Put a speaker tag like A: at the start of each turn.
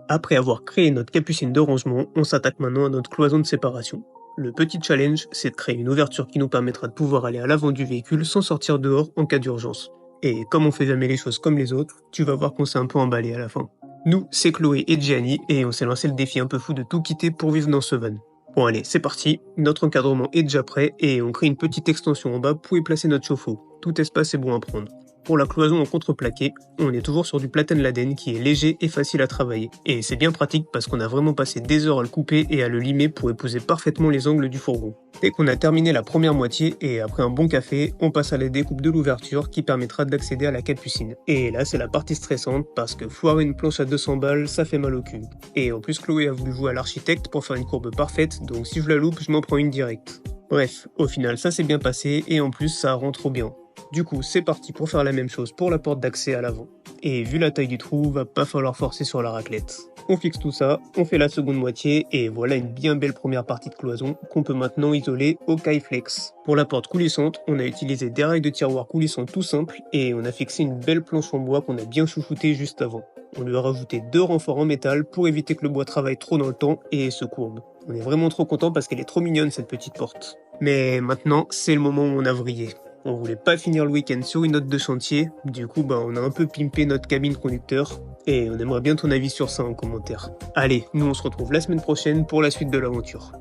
A: Après avoir créé notre capucine de rangement, on s'attaque maintenant à notre cloison de séparation. Le petit challenge, c'est de créer une ouverture qui nous permettra de pouvoir aller à l'avant du véhicule sans sortir dehors en cas d'urgence. Et comme on fait jamais les choses comme les autres, tu vas voir qu'on s'est un peu emballé à la fin. Nous, c'est Chloé et Gianni, et on s'est lancé le défi un peu fou de tout quitter pour vivre dans ce van. Bon allez, c'est parti, notre encadrement est déjà prêt, et on crée une petite extension en bas pour y placer notre chauffe-eau. Tout espace est bon à prendre. Pour la cloison en contreplaqué, on est toujours sur du platane laden qui est léger et facile à travailler. Et c'est bien pratique parce qu'on a vraiment passé des heures à le couper et à le limer pour épouser parfaitement les angles du fourgon. Dès qu'on a terminé la première moitié et après un bon café, on passe à la découpe de l'ouverture qui permettra d'accéder à la capucine. Et là c'est la partie stressante parce que foirer une planche à 200 balles, ça fait mal au cul. Et en plus Chloé a voulu jouer à l'architecte pour faire une courbe parfaite, donc si je la loupe, je m'en prends une directe. Bref, au final ça s'est bien passé et en plus ça rend trop bien. Du coup, c'est parti pour faire la même chose pour la porte d'accès à l'avant. Et vu la taille du trou, va pas falloir forcer sur la raclette. On fixe tout ça, on fait la seconde moitié, et voilà une bien belle première partie de cloison qu'on peut maintenant isoler au Kaiflex. Pour la porte coulissante, on a utilisé des rails de tiroir coulissants tout simples, et on a fixé une belle planche en bois qu'on a bien chouchoutée juste avant. On lui a rajouté 2 renforts en métal pour éviter que le bois travaille trop dans le temps et se courbe. On est vraiment trop content parce qu'elle est trop mignonne cette petite porte. Mais maintenant, c'est le moment où on a vrillé. On voulait pas finir le week-end sur une note de chantier, du coup on a un peu pimpé notre cabine conducteur, et on aimerait bien ton avis sur ça en commentaire. Allez, nous on se retrouve la semaine prochaine pour la suite de l'aventure.